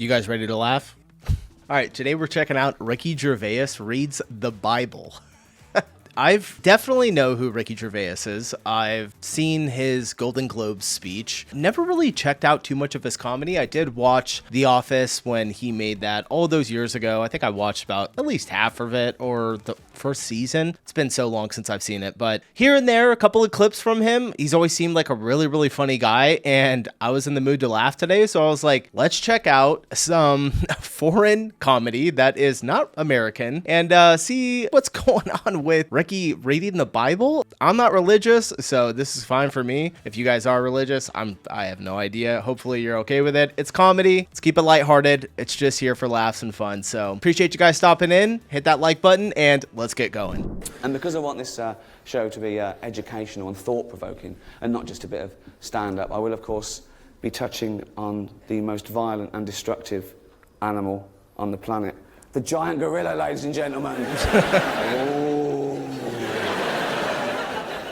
You guys ready to laugh? All right, today we're checking out Ricky Gervais reads the Bible. I've definitely know who Ricky Gervais is. I've seen his Golden Globes speech. Never really checked out too much of his comedy. I did watch The Office when he made that all those years ago. I think I watched about at least half of it or the first season. It's been so long since I've seen it, but here and there, a couple of clips from him. He's always seemed like a really, really funny guy, and I was in the mood to laugh today, so I was like, let's check out some foreign comedy that is not American and see what's going on with Ricky reading the Bible. I'm not religious, so this is fine for me. If you guys are religious, I have no idea. Hopefully you're okay with it. It's comedy. Let's keep it lighthearted. It's just here for laughs and fun. So appreciate you guys stopping in. Hit that like button and let's get going. And because I want this show to be educational and thought-provoking and not just a bit of stand-up, I will of course be touching on the most violent and destructive animal on the planet. The giant gorilla, ladies and gentlemen.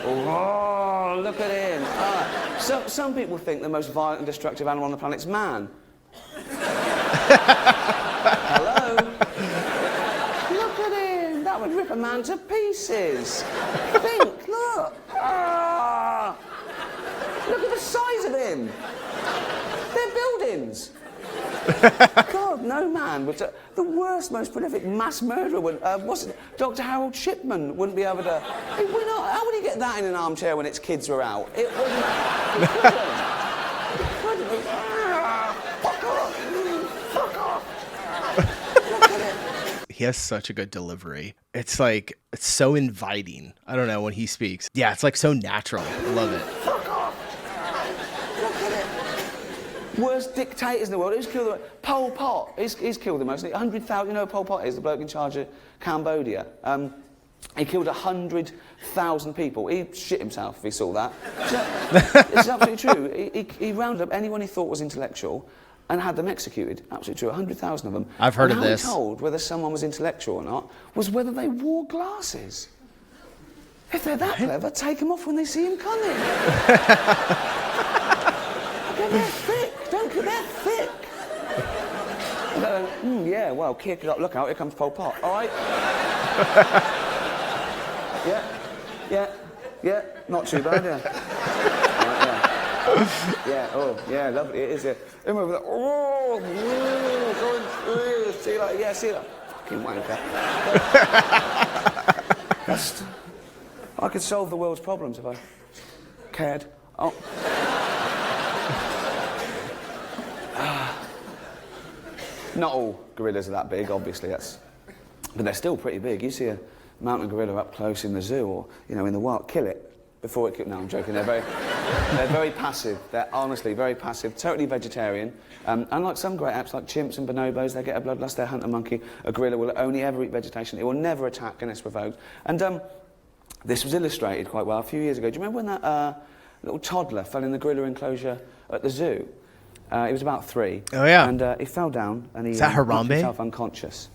Oh, look at him. Some people think the most violent and destructive animal on the planet is man. Hello? Look at him. That would rip a man to pieces. Think, look. Look at the size of him. They're buildings. God, no man would. The worst, most prolific mass murderer would. What's it? Dr. Harold Shipman wouldn't be able to. How would he get that in an armchair when its kids were out? It wouldn't. He couldn't. Fuck off! Fuck off! Look at it. He has such a good delivery. It's like, it's so inviting. I don't know, when he speaks. Yeah, it's like so natural. I love it. Fuck off! Look at it. Worst dictators in the world. Who's killed the Pol Pot? He's killed the most. 100,000. You know who Pol Pot is? The bloke in charge of Cambodia. He killed 100,000 people. He shit himself if he saw that. It's absolutely true. He rounded up anyone he thought was intellectual and had them executed. Absolutely true. 100,000 of them. I've heard of this. this. How he told whether someone was intellectual or not was whether they wore glasses. If they're that clever, take them off when they see him coming. They're thick. They're thick. Yeah, well, kick it up. Look out, here comes Pol Pot. All right? Yeah. Not too bad, yeah. Right, yeah, oh, yeah, lovely. It is, yeah. Him over there. Oh, going, see that? Yeah, see that? Fucking wanker. I could solve the world's problems if I cared. Oh. Not all gorillas are that big, obviously, but they're still pretty big. You see a mountain gorilla up close in the zoo or, in the wild, kill it before it... No, I'm joking. They're very passive. They're honestly very passive, totally vegetarian. Unlike some great apes like chimps and bonobos, they get a bloodlust, they hunt a monkey. A gorilla will only ever eat vegetation. It will never attack unless provoked. And this was illustrated quite well a few years ago. Do you remember when that little toddler fell in the gorilla enclosure at the zoo? He was about 3. Oh, yeah. And he fell down and he knocked himself unconscious.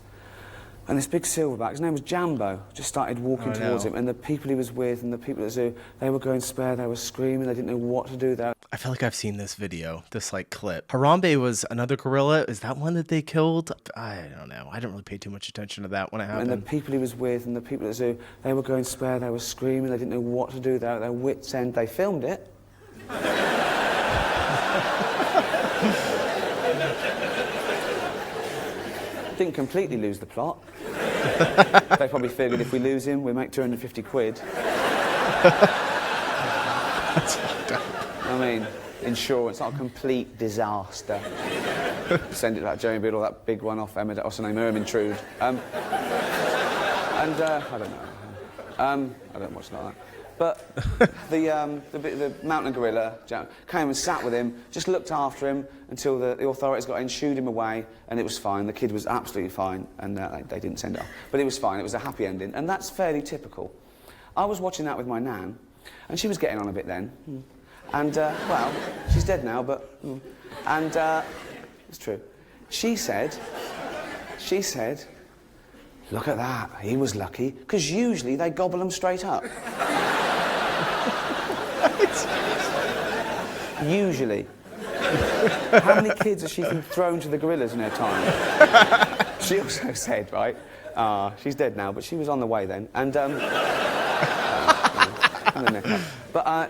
And this big silverback, his name was Jambo, just started walking towards him. And the people he was with and the people at the zoo, they were going spare, they were screaming, they didn't know what to do there. I feel like I've seen this video, this clip. Harambe was another gorilla. Is that one that they killed? I don't know. I didn't really pay too much attention to that when it happened. And the people he was with and the people at the zoo, they were going spare, they were screaming, they didn't know what to do there at their wits' end. They filmed it. Didn't completely lose the plot. They probably figured if we lose him, we make 250 quid. I mean, insurance, not a complete disaster. Send it like Jeremy Biddle, that big one off Emma, what's her name, Ermintrude. I don't know. I don't watch like that. But the mountain gorilla came and sat with him, just looked after him until the authorities got in, shooed him away, and it was fine. The kid was absolutely fine, and they didn't send it off. But it was fine. It was a happy ending, and that's fairly typical. I was watching that with my nan, and she was getting on a bit then. And, well, she's dead now, but... And, it's true. She said, look at that, he was lucky, because usually they gobble them straight up. Usually. How many kids has she thrown to the gorillas in her time? She also said, right, she's dead now, but she was on the way then, and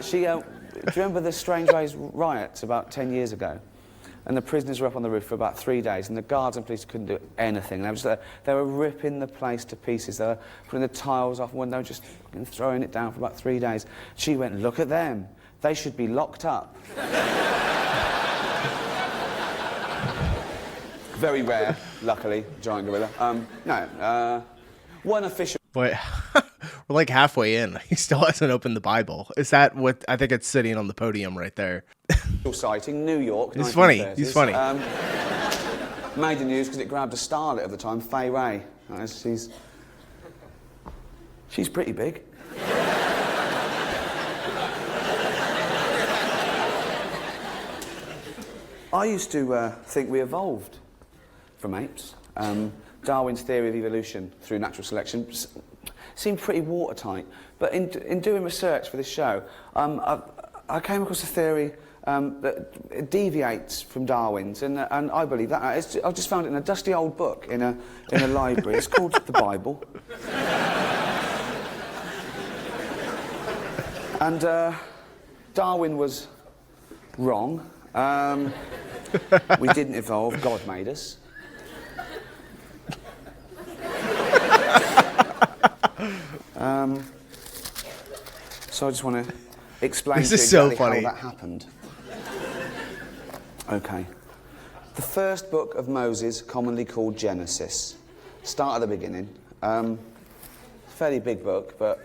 she, do you remember the Strangeways riots about 10 years ago? And the prisoners were up on the roof for about 3 days, and the guards and police couldn't do anything. They were ripping the place to pieces. They were putting the tiles off window, just throwing it down for about 3 days. She went, look at them. They should be locked up. Very rare, luckily, giant gorilla. One official... Wait, we're like halfway in. He still hasn't opened the Bible. Is that what... I think it's sitting on the podium right there. sighting, New York. He's funny. He's funny. Made the news because it grabbed a starlet of the time, Fay Ray. She's pretty big. I used to think we evolved from apes. Darwin's theory of evolution through natural selection seemed pretty watertight. But in doing research for this show, I came across a theory that it deviates from Darwin's, and I believe that. I just found it in a dusty old book in a library. It's called the Bible. And Darwin was wrong. We didn't evolve. God made us. So I just want to explain to you exactly how that happened. Okay. The first book of Moses, commonly called Genesis. Start at the beginning. Fairly big book, but...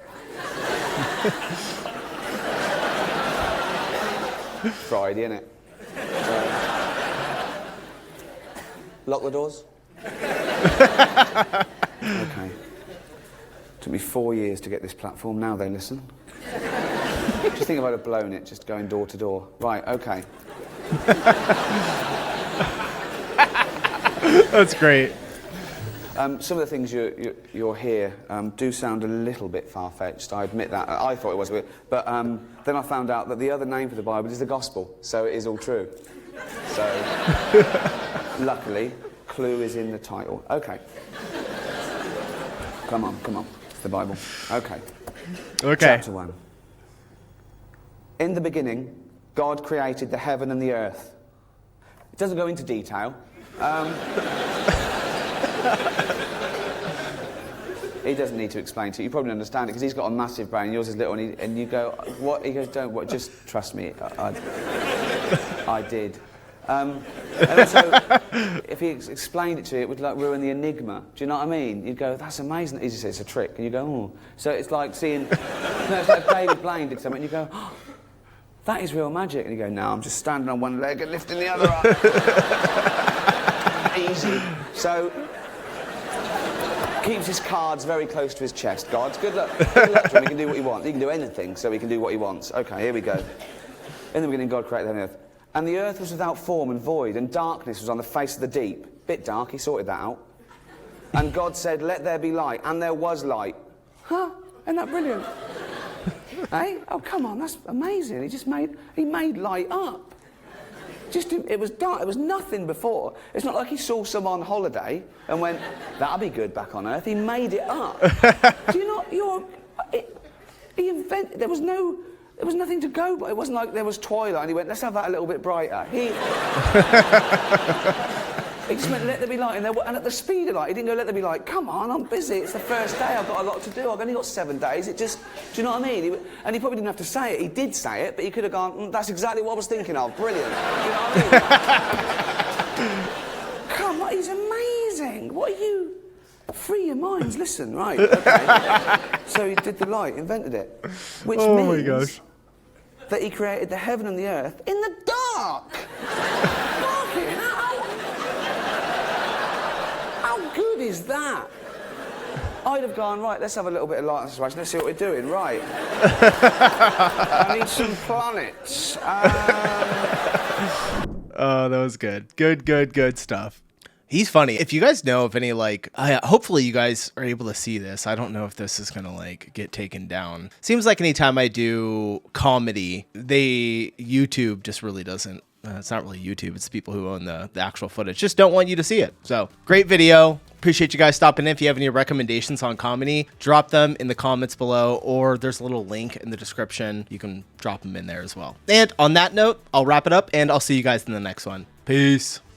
Friday, innit? So... Lock the doors? Okay. Took me 4 years to get this platform. Now they listen. Just think if I'd have blown it, just going door to door. Right, okay. That's great. Some of the things you'll hear do sound a little bit far-fetched. I admit that. I thought it was a bit. But then I found out that the other name for the Bible is the Gospel, so it is all true. So, luckily, clue is in the title. Okay. Come on. It's the Bible. Okay. Chapter 1. In the beginning, God created the heaven and the earth. It doesn't go into detail. He doesn't need to explain to you. You probably understand it because he's got a massive brain. Yours is little, and you go, "What?" He goes, "Don't. What? Just trust me. I did." And also, if he explained it to you, it would like ruin the enigma. Do you know what I mean? You'd go, "That's amazing." He just says it's a trick, and you go, "Oh." So it's like seeing, it's like David Blaine did something, and you go, "Oh, that is real magic." And you go, "No, I'm just standing on one leg and lifting the other up." Easy. So. Keeps his cards very close to his chest. God, good luck. Good luck to him. He can do what he wants. He can do anything, so he can do what he wants. Okay, here we go. In the beginning, God created the earth. And the earth was without form and void, and darkness was on the face of the deep. Bit dark, he sorted that out. And God said, "Let there be light," and there was light. Huh? Isn't that brilliant? Hey? Oh, come on, that's amazing. He made light up. It was dark, it was nothing before. It's not like he saw some on holiday and went, "That'll be good back on Earth." He made it up. Do you not, he invented, there was nothing to go by. It wasn't like there was twilight and he went, "Let's have that a little bit brighter." He just went, "Let there be light," and at the speed of light, he didn't go, "Let there be light." Come on, I'm busy, it's the first day, I've got a lot to do, I've only got 7 days. Do you know what I mean? And he probably didn't have to say it, he did say it, but he could have gone, "That's exactly what I was thinking of, brilliant." Do you know what I mean? Come on, he's amazing. What are you? Free your minds, listen, right, okay. So he did the light, invented it. Which means that he created the heaven and the earth in the dark. Fucking hell. How good is that? I'd have gone, right, let's have a little bit of light on the situation, let's see what we're doing, right. I need some planets. Oh, that was good. Good stuff. He's funny. If you guys know of any, hopefully you guys are able to see this. I don't know if this is going to, get taken down. Seems like anytime I do comedy, YouTube just really doesn't It's not really YouTube. It's people who own the actual footage. Just don't want you to see it. So great video. Appreciate you guys stopping in. If you have any recommendations on comedy, drop them in the comments below, or there's a little link in the description. You can drop them in there as well. And on that note, I'll wrap it up and I'll see you guys in the next one. Peace.